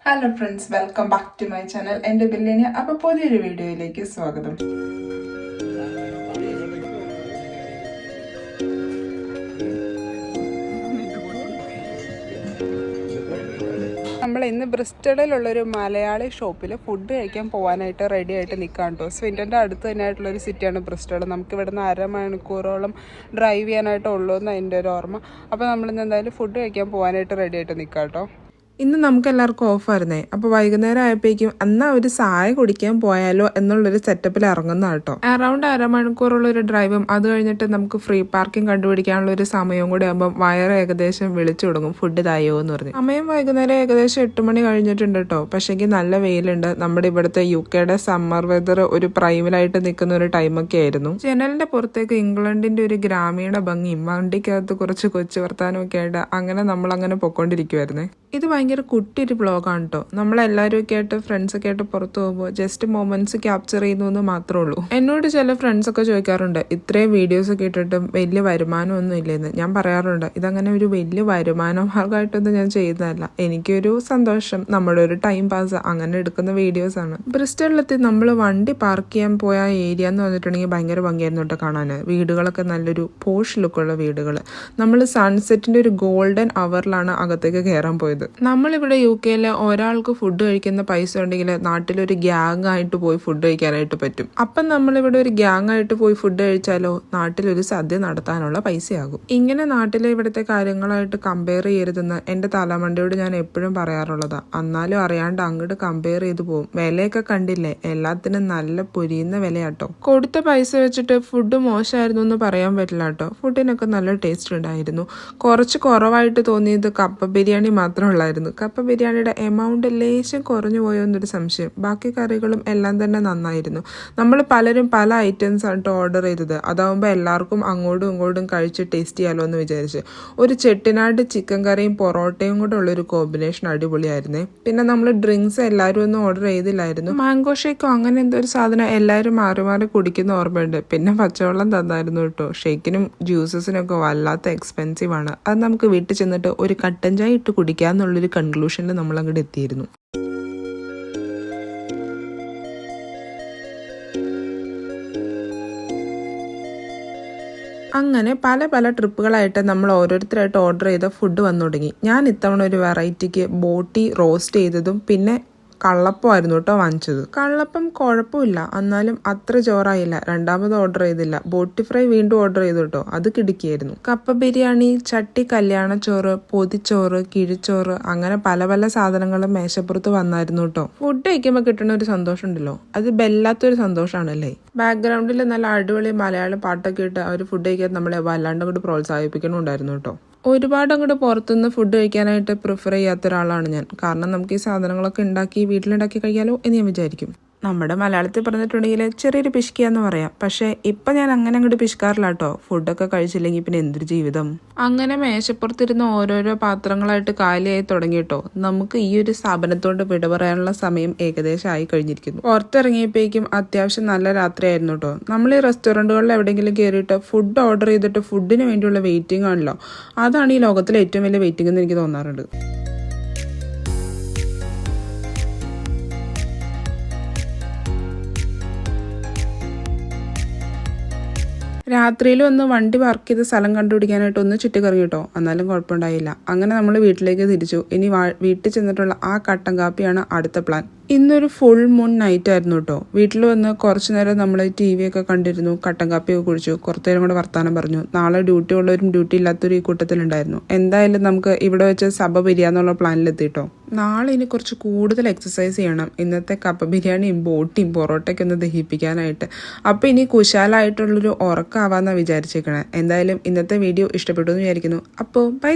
Hello friends, welcome back to my channel. എൻ്റെ ബില്ലിന് അപ്പോൾ പുതിയൊരു വീഡിയോയിലേക്ക് സ്വാഗതം. നമ്മൾ ഇന്ന് ബ്രിസ്റ്റളിലുള്ളൊരു മലയാളി ഷോപ്പിൽ ഫുഡ് കഴിക്കാൻ പോകാനായിട്ട് റെഡി ആയിട്ട് നിൽക്കാം കേട്ടോ. സ്വിൻഡൻ്റെ അടുത്ത് തന്നെയായിട്ടുള്ളൊരു സിറ്റിയാണ് ബ്രിസ്റ്റൾ. നമുക്ക് ഇവിടെ നിന്ന് അരമണിക്കൂറോളം ഡ്രൈവ് ചെയ്യാനായിട്ട് ഉള്ളൂ എന്ന് എൻ്റെ ഒരു ഓർമ്മ. അപ്പോൾ നമ്മളിന്ന് എന്തായാലും ഫുഡ് കഴിക്കാൻ പോകാനായിട്ട് റെഡി ആയിട്ട് നിൽക്കാം കേട്ടോ. ഇന്ന് നമുക്ക് എല്ലാവർക്കും ഓഫായിരുന്നേ. അപ്പോൾ വൈകുന്നേരം ആയപ്പോഴേക്കും എന്നാ ഒരു ചായ കുടിക്കാൻ പോയാലോ എന്നുള്ളൊരു സെറ്റപ്പിൽ ഇറങ്ങുന്ന കേട്ടോ. അറൗണ്ട് അരമണിക്കൂറുള്ള ഒരു ഡ്രൈവും അത് കഴിഞ്ഞിട്ട് നമുക്ക് ഫ്രീ പാർക്കിംഗ് കണ്ടുപിടിക്കാനുള്ള ഒരു സമയവും കൂടി ആകുമ്പോൾ വയറ് ഏകദേശം വിളിച്ചു തുടങ്ങും ഫുഡ് തായോ എന്ന് പറഞ്ഞു. സമയം വൈകുന്നേരം ഏകദേശം 8 മണി കഴിഞ്ഞിട്ടുണ്ട് കേട്ടോ. പക്ഷേങ്കിൽ നല്ല വെയിലുണ്ട്. നമ്മുടെ ഇവിടുത്തെ UK സമ്മർ വെതർ ഒരു പ്രൈമിലായിട്ട് നിൽക്കുന്ന ഒരു ടൈമൊക്കെ ആയിരുന്നു. ജനലിന്റെ പുറത്തേക്ക് ഇംഗ്ലണ്ടിന്റെ ഒരു ഗ്രാമീണ ഭംഗിയും വണ്ടിക്കകത്ത് കുറച്ച് കൊച്ചു വർത്താനമൊക്കെ ആയിട്ട് അങ്ങനെ നമ്മളങ്ങനെ പൊക്കോണ്ടിരിക്കുവായിരുന്നേ. ഇത് ഭയങ്കര കുട്ടിയൊരു വ്ളോഗാണ് കേട്ടോ. നമ്മളെല്ലാവരും ഒക്കെ ആയിട്ട് ഫ്രണ്ട്സൊക്കെ ആയിട്ട് പുറത്തു പോകുമ്പോൾ ജസ്റ്റ് മൊമെന്റ്സ് ക്യാപ്ചർ ചെയ്യുന്നു എന്ന് മാത്രമേ ഉള്ളൂ. എന്നോട് ചില ഫ്രണ്ട്സൊക്കെ ചോദിക്കാറുണ്ട്, ഇത്രയും വീഡിയോസ് ഒക്കെ ഇട്ടിട്ടും വലിയ വരുമാനമൊന്നും ഇല്ലെന്ന്. ഞാൻ പറയാറുണ്ട്, ഇതങ്ങനെ ഒരു വലിയ വരുമാന മാർഗമായിട്ടൊന്നും ഞാൻ ചെയ്യുന്നതല്ല. എനിക്കൊരു സന്തോഷം, നമ്മുടെ ഒരു ടൈം പാസ്, അങ്ങനെ എടുക്കുന്ന വീഡിയോസാണ്. ബ്രിസ്റ്റളിലെത്തി നമ്മൾ വണ്ടി പാർക്ക് ചെയ്യാൻ പോയ ഏരിയ എന്ന് പറഞ്ഞിട്ടുണ്ടെങ്കിൽ ഭയങ്കര ഭംഗിയായിരുന്നു കേട്ടോ കാണാൻ. വീടുകളൊക്കെ നല്ലൊരു പോഷ് ലുക്കുള്ള വീടുകൾ. നമ്മൾ സൺസെറ്റിന്റെ ഒരു ഗോൾഡൻ അവറിലാണ് അകത്തേക്ക് കയറാൻ പോയത്. നമ്മളിവിടെ UK ഒരാൾക്ക് ഫുഡ് കഴിക്കുന്ന പൈസ ഉണ്ടെങ്കിൽ നാട്ടിലൊരു ഗ്യാങ് ആയിട്ട് പോയി ഫുഡ് കഴിക്കാനായിട്ട് പറ്റും. അപ്പം നമ്മളിവിടെ ഒരു ഗ്യാങ് ആയിട്ട് പോയി ഫുഡ് കഴിച്ചാലോ നാട്ടിലൊരു സദ്യ നടത്താനുള്ള പൈസയാകും. ഇങ്ങനെ നാട്ടിലെ ഇവിടുത്തെ കാര്യങ്ങളായിട്ട് കമ്പയർ ചെയ്യരുതെന്ന് എൻ്റെ തലമണ്ടയോട് ഞാൻ എപ്പോഴും പറയാറുള്ളതാ. എന്നാലും അറിയാണ്ട് അങ്ങോട്ട് കമ്പയർ ചെയ്ത് പോകും. വിലയൊക്കെ കണ്ടില്ലേ, എല്ലാത്തിനും നല്ല പൊരിയുന്ന വിലയാട്ടോ. കൊടുത്ത പൈസ വെച്ചിട്ട് ഫുഡ് മോശമായിരുന്നു എന്ന് പറയാൻ പറ്റില്ല കേട്ടോ. ഫുഡിനൊക്കെ നല്ല ടേസ്റ്റ് ഉണ്ടായിരുന്നു. കുറച്ച് കുറവായിട്ട് തോന്നിയത് കപ്പ ബിരിയാണി മാത്രം ഉള്ളായിരുന്നു. കപ്പ ബിരിയാണിയുടെ എമൗണ്ട് ലേശം കുറഞ്ഞു പോയോ എന്നൊരു സംശയം. ബാക്കി കറികളും എല്ലാം തന്നെ നന്നായിരുന്നു. നമ്മൾ പലരും പല ഐറ്റംസ് ആയിട്ട് ഓർഡർ ചെയ്തത്. അതാവുമ്പോൾ എല്ലാവർക്കും അങ്ങോട്ടും ഇങ്ങോട്ടും കഴിച്ച് ടേസ്റ്റ് ചെയ്യാലോ എന്ന് വിചാരിച്ച് ഒരു ചെട്ടിനാട് ചിക്കൻ കറിയും പൊറോട്ടയും കൂടെ ഉള്ളൊരു കോമ്പിനേഷൻ അടിപൊളിയായിരുന്നേ. പിന്നെ നമ്മൾ ഡ്രിങ്ക്സ് എല്ലാവരും ഒന്നും ഓർഡർ ചെയ്തില്ലായിരുന്നു. മാംഗോ ഷേക്കോ അങ്ങനെ എന്തോ ഒരു സാധനം എല്ലാവരും മാറി മാറി കുടിക്കുന്ന ഓർമ്മയുണ്ട്. പിന്നെ പച്ചവെള്ളം തന്നായിരുന്നു കേട്ടോ. ഷേക്കിനും ജ്യൂസസിനൊക്കെ വല്ലാത്ത എക്സ്പെൻസീവ് ആണ്. അത് നമുക്ക് വീട്ടിൽ ചെന്നിട്ട് ഒരു കട്ടൻ ചായ ഇട്ട് കുടിക്കാന്നുള്ളൊരു കൺക്ലൂഷനിൽ നമ്മൾ അങ്ങോട്ട് എത്തിയിരുന്നു. അങ്ങനെ പല പല ട്രിപ്പുകളായിട്ട് നമ്മൾ ഓരോരുത്തരായിട്ട് ഓർഡർ ചെയ്ത ഫുഡ് വന്നു തുടങ്ങി. ഞാൻ ഇത്തവണ ഒരു വെറൈറ്റിക്ക് ബോട്ടി റോസ്റ്റ് ചെയ്തതും പിന്നെ കള്ളപ്പമായിരുന്നു കേട്ടോ വാങ്ങിച്ചത്. കള്ളപ്പം കുഴപ്പമില്ല, എന്നാലും അത്ര ചോറായില്ല. രണ്ടാമത് ഓർഡർ ചെയ്തില്ല. ബോട്ടി ഫ്രൈ വീണ്ടും ഓർഡർ ചെയ്തു കേട്ടോ. അത് കിടുക്കിയായിരുന്നു. കപ്പ ബിരിയാണി, ചട്ടി കല്യാണച്ചോറ്, പൊതിച്ചോറ്, കിഴിച്ചോറ്, അങ്ങനെ പല പല സാധനങ്ങളും മേശപ്പുറത്ത് വന്നായിരുന്നു കേട്ടോ. ഫുഡ് കഴിക്കുമ്പോൾ കിട്ടുന്ന ഒരു സന്തോഷം ഉണ്ടല്ലോ, അത് വല്ലാത്തൊരു സന്തോഷമാണല്ലേ. ബാക്ക്ഗ്രൗണ്ടിൽ നല്ല അടിപൊളി മലയാളം പാട്ടൊക്കെ ഇട്ട് അവർ ഫുഡ് കഴിക്കാൻ നമ്മളെ വല്ലാണ്ട് അങ്ങോട്ട് പ്രോത്സാഹിപ്പിക്കണമുണ്ടായിരുന്നു കേട്ടോ. ഒരുപാട് അങ്ങോട്ട് പുറത്തുനിന്ന് ഫുഡ് കഴിക്കാനായിട്ട് പ്രിഫർ ചെയ്യാത്ത ഒരാളാണ് ഞാൻ. കാരണം നമുക്ക് ഈ സാധനങ്ങളൊക്കെ ഉണ്ടാക്കി വീട്ടിലുണ്ടാക്കി കഴിക്കാലോ എന്ന് ഞാൻ വിചാരിക്കും. നമ്മുടെ മലയാളത്തിൽ പറഞ്ഞിട്ടുണ്ടെങ്കിൽ ചെറിയൊരു പിശുക്കിയാന്ന് പറയാം. പക്ഷേ ഇപ്പം ഞാൻ അങ്ങനെ അങ്ങോട്ട് പിശുക്കാറില്ല കേട്ടോ. ഫുഡൊക്കെ കഴിച്ചില്ലെങ്കിൽ പിന്നെ എന്തൊരു ജീവിതം. അങ്ങനെ മേശപ്പുറത്തിരുന്ന് ഓരോരോ പാത്രങ്ങളായിട്ട് കാലിയായി തുടങ്ങി കേട്ടോ. നമുക്ക് ഈ ഒരു സ്ഥാപനത്തോട് വിട പറയാനുള്ള സമയം ഏകദേശം ആയി കഴിഞ്ഞിരിക്കുന്നു. പുറത്തിറങ്ങിയപ്പോഴേക്കും അത്യാവശ്യം നല്ല രാത്രിയായിരുന്നു കേട്ടോ. നമ്മൾ ഈ റെസ്റ്റോറൻറ്റുകളിൽ എവിടെയെങ്കിലും കയറിയിട്ട് ഫുഡ് ഓർഡർ ചെയ്തിട്ട് ഫുഡിന് വേണ്ടിയുള്ള വെയിറ്റിംഗ് ആണല്ലോ. അതാണ് ഈ ലോകത്തിലെ ഏറ്റവും വലിയ വെയിറ്റിംഗ് എന്ന് എനിക്ക് തോന്നാറുണ്ട്. രാത്രിയിൽ ഒന്ന് വണ്ടി പാർക്ക് ചെയ്ത സ്ഥലം കണ്ടുപിടിക്കാനായിട്ട് ഒന്ന് ചുറ്റിക്കറങ്ങി കേട്ടോ. എന്നാലും കുഴപ്പമുണ്ടായില്ല. അങ്ങനെ നമ്മൾ വീട്ടിലേക്ക് തിരിച്ചു. ഇനി വീട്ടിൽ ചെന്നിട്ടുള്ള ആ കട്ടൻ കാപ്പിയാണ് അടുത്ത പ്ലാൻ. ഇന്നൊരു ഫുൾ മൂൺ നൈറ്റ് ആയിരുന്നു കേട്ടോ. വീട്ടിൽ വന്ന് കുറച്ചു നേരം നമ്മൾ TV ഒക്കെ കണ്ടിരുന്നു, കട്ടൻ കാപ്പിയൊക്കെ കുടിച്ചു, കുറച്ചു നേരം കൂടെ വർത്താനം പറഞ്ഞു. നാളെ ഡ്യൂട്ടി ഉള്ളവരും ഡ്യൂട്ടി ഇല്ലാത്തവരും ഈ കൂട്ടത്തിലുണ്ടായിരുന്നു. എന്തായാലും നമുക്ക് ഇവിടെ വെച്ച് സഭ പിരിയാന്നുള്ള പ്ലാനിലെത്തി കേട്ടോ. നാളെ ഇനി കുറച്ച് കൂടുതൽ എക്സസൈസ് ചെയ്യണം. ഇന്നത്തെ കപ്പ ബിരിയാണിയും ബോട്ടിയും പൊറോട്ടയൊക്കെ ഒന്ന് ദഹിപ്പിക്കാനായിട്ട്. അപ്പോൾ ഇനി കുശാലായിട്ടുള്ളൊരു ഉറക്കമാവാന്നാണ് വിചാരിച്ചേക്കണേ. എന്തായാലും ഇന്നത്തെ വീഡിയോ ഇഷ്ടപ്പെട്ടു എന്ന് വിചാരിക്കുന്നു. അപ്പോൾ ബൈ.